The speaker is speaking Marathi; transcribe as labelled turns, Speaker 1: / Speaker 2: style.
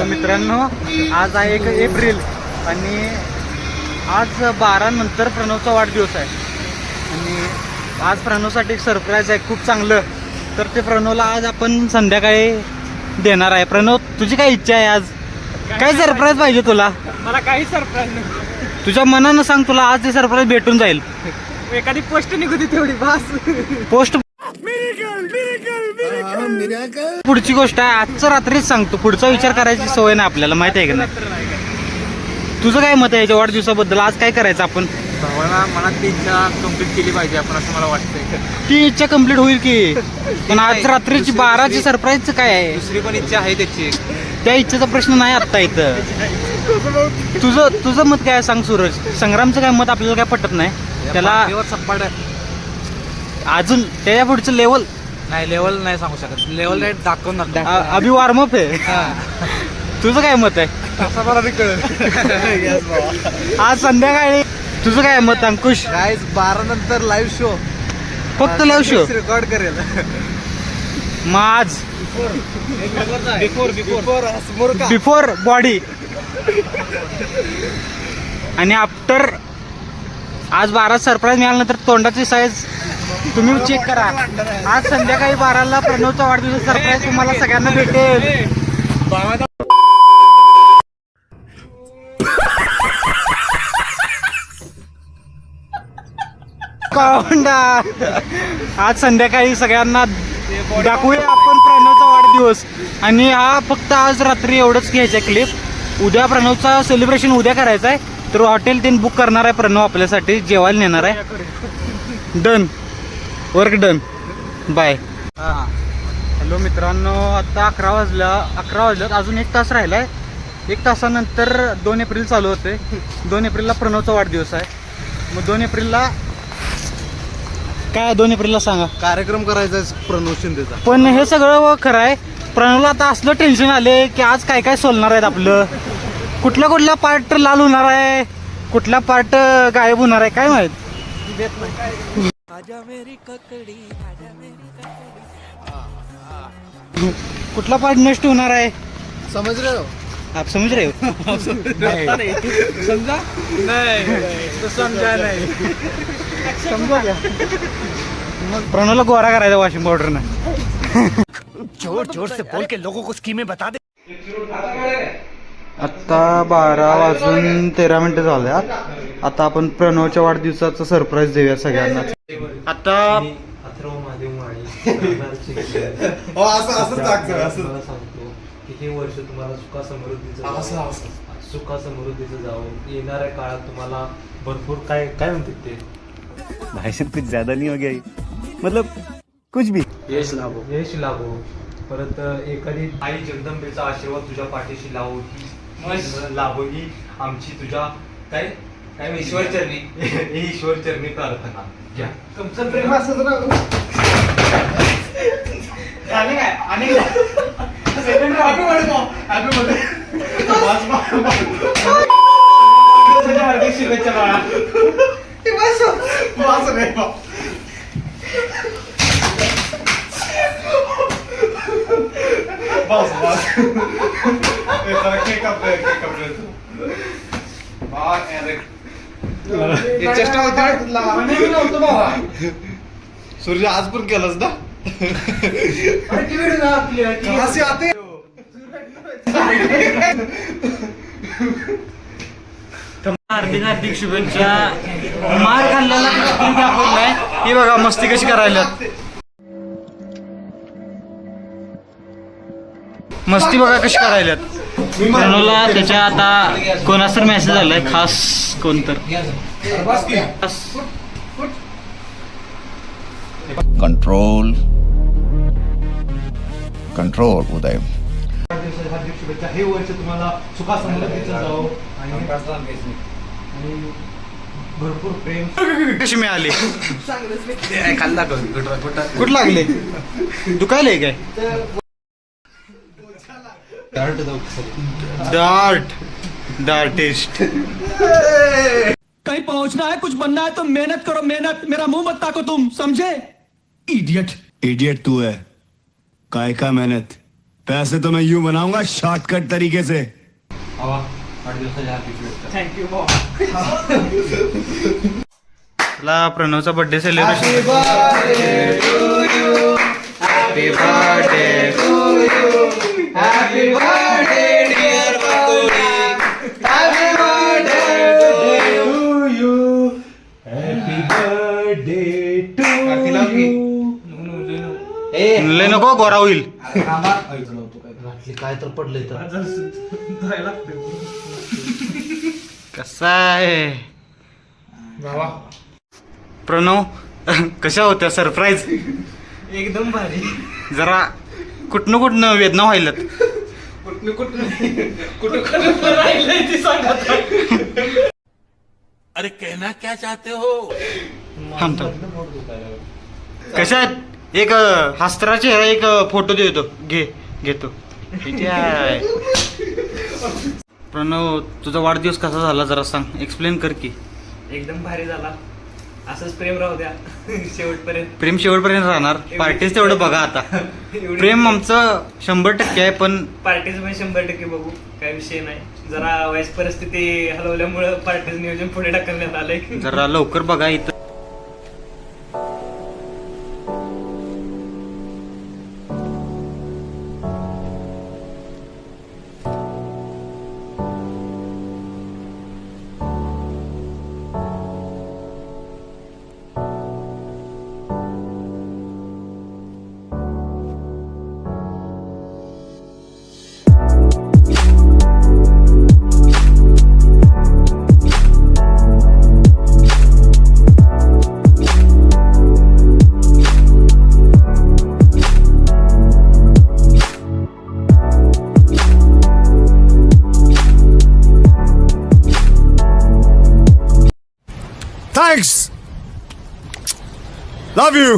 Speaker 1: हॅलो मित्रांनो, आज आहे 1 एप्रिल आणि आज 12 नंतर प्रणवचा वाढदिवस आहे आणि आज प्रणवसाठी एक सरप्राईज आहे खूप चांगलं. तर ते प्रणवला आज आपण संध्याकाळी देणार आहे. प्रणव, तुझी काय इच्छा आहे आज? काय सरप्राईज पाहिजे तुला?
Speaker 2: मला काही सरप्राईज नाही.
Speaker 1: तुझ्या मनानं सांग, तुला आज ते सरप्राईज भेटून जाईल.
Speaker 2: एखादी पोस्ट निघू दे तेवढी बस.
Speaker 1: पोस्ट पुढची गोष्ट आहे, आजचं रात्रीच सांगतो. पुढचा विचार करायची सवय नाही आपल्याला, माहिती आहे का नाही? तुझं काय मत आहे याच्या वाढदिवसाबद्दल? आज काय करायचं आपण?
Speaker 2: भावाला मनात ती इच्छा कम्प्लीट केली पाहिजे आपण, असं मला वाटतंय.
Speaker 1: ती इच्छा कम्प्लीट होईल की, पण आज रात्रीची 12ची सरप्राईजचं काय आहे?
Speaker 2: दुसरी पण इच्छा आहे त्याची.
Speaker 1: त्या इच्छेचा प्रश्न नाही आत्ता इथं. तुझं मत काय सांग सूरज? संग्रामचं काय मत आपल्याला काय पटत नाही. त्याला
Speaker 2: सपाट
Speaker 1: अजून त्याच्या पुढचं लेवल
Speaker 2: नाही, लेवल नाही सांगू शकत. लेवल रेट दाखवणार.
Speaker 1: अभि वॉर्मअप आहे. तुझं काय मत आहे?
Speaker 2: असं मला
Speaker 1: आज संध्याकाळी तुझं काय मत अंकुश?
Speaker 2: गाईज 12 नंतर लाईव्ह शो,
Speaker 1: फक्त लाईव्ह शो
Speaker 2: रेकॉर्ड करेल.
Speaker 1: मग आज
Speaker 2: बिफोर
Speaker 1: बिफोर बॉडी आणि आफ्टर. आज 12 सरप्राईज मिळाल्यानंतर तोंडाची साईज तुम्ही चेक करा. आज संध्याकाळी 12ला प्रणवचा वाढदिवस सरप्राईज तुम्हाला सगळ्यांना भेटेल. कोंडा आज संध्याकाळी सगळ्यांना दाखवूया आपण प्रणवचा वाढदिवस. आणि हा फक्त आज रात्री एवढंच घ्यायचं आहे क्लिप. उद्या प्रणवचा सेलिब्रेशन उद्या करायचं आहे, तर हॉटेल तीन बुक करणार आहे प्रणव आपल्यासाठी, जेवायला नेणार आहे. Done, work done, bye. Hello मित्रांनो, आता 11 वाजल्यात. अजून 1 तास राहिला आहे. 1 तासानंतर 2 एप्रिल चालू होते. 2 एप्रिलला प्रणवचा वाढदिवस आहे. मग 2 एप्रिलला काय, 2 एप्रिलला सांगा
Speaker 2: कार्यक्रम करायचा आहे प्रणव शिंदेचा.
Speaker 1: पण हे सगळं खरं आहे. प्रणवला आता असलं टेन्शन आले की आज काय काय सोलणार आहेत आपलं. कुठला पार्ट लाल होणार आहे, कुठला पार्ट गायब होणार आहे काय माहित. कुठला पार्ट नष्ट होणार आहे
Speaker 2: समज रहे हो?
Speaker 1: आप समझ रहे हो?
Speaker 2: समजा नाही, समजा नाही.
Speaker 1: समजा क्या? मग प्रणवला गोरा करायचा वॉशिंग पावडरनं.
Speaker 3: जोर जोर से बोल के लोगों को स्कीमें बता दे.
Speaker 1: आत्ता 12 वाजून 13 मिनिटं झाल्यात. आता आपण प्रणवच्या वाढदिवसाचं सरप्राईज देऊया सगळ्यांना. आता
Speaker 4: अथर्व महादेव माळी
Speaker 2: असं
Speaker 4: सांगतो की हे वर्ष तुम्हाला सुखा समृद्धीचं जावं. येणाऱ्या काळात तुम्हाला भरपूर काय काय म्हणतात ते,
Speaker 3: भाई साहब कुछ ज्यादा नहीं हो गया ये? मतलब कुछ भी
Speaker 4: यश लाभो. परत एखादी आई जगदंबेचा आशीर्वाद तुझ्या पाठीशी लाभो ही आमची तुझ्या काय काय ईश्वर चरणी प्रार्थना. घ्या
Speaker 2: तुमचं प्रेम असं शुभेच्छा बाळा. सूर्य आज पण केलंच ना.
Speaker 1: हार्दिक शुभेच्छा. मार खाल्ल्याला दाखवलाय. हे बघा मस्ती कशी करायला. मस्ती बघा कशी करायल्यात. प्रणवला त्याच्या आता कोणाच तर मेसेज आलाय खास, कोणतर
Speaker 5: कंट्रोल उदय.
Speaker 4: हार्दिक शुभेच्छा. हे वर्ष तुम्हाला सुखा समृद्धीचं जावं आणि भरपूर प्रेम.
Speaker 1: कशी मिळाली?
Speaker 2: खाल्ला
Speaker 1: कुठं लागले? दुखायलंय काय? डार्टिस्ट.
Speaker 3: कहीं पहुंचना है, कुछ बनना है तो मेहनत करो, मेहनत. मेरा मुंह मत ताको तुम, समझे? इडियट. इडियट तू है. काय का मेहनत पैसे तो मैं यूं बनाऊंगा शॉर्टकट तरीके से.
Speaker 4: आवा वाढदिवसाच्या हार्दिक शुभेच्छा.
Speaker 2: थँक्यू भाऊ.
Speaker 1: चला प्रणवचा बर्थडे सेलिब्रेशन. लय नको गोरा होईल.
Speaker 6: काय तर पडलंय तर
Speaker 1: कसा आहे प्रणव? कशा होत्या सरप्राईज?
Speaker 2: एकदम भारी.
Speaker 1: जरा कुठनं वेदना व्हायलात.
Speaker 2: कुठं राहिलंय ते सांगा.
Speaker 1: थांब. कशा आहेत? एक हस्त्राचे एक फोटो देतो. घेतो. किती आहे? प्रणव तुझा वाढदिवस कसा झाला जरा सांग, एक्सप्लेन कर की.
Speaker 2: एकदम भारी झाला. असंच प्रेम राहू द्या शेवटपर्यंत.
Speaker 1: प्रेम शेवटपर्यंत राहणार. पार्टीज तेवढं बघा आता. प्रेम आमचं 100% आहे, पण
Speaker 2: पार्टीज पण 100% बघू, काय विषय नाही. जरा वाईस परिस्थिती हलवल्यामुळं पार्टीज नियोजन पुढे ढकलण्यात आलंय.
Speaker 1: जरा लवकर बघा इथं.
Speaker 3: Thanks. Love you.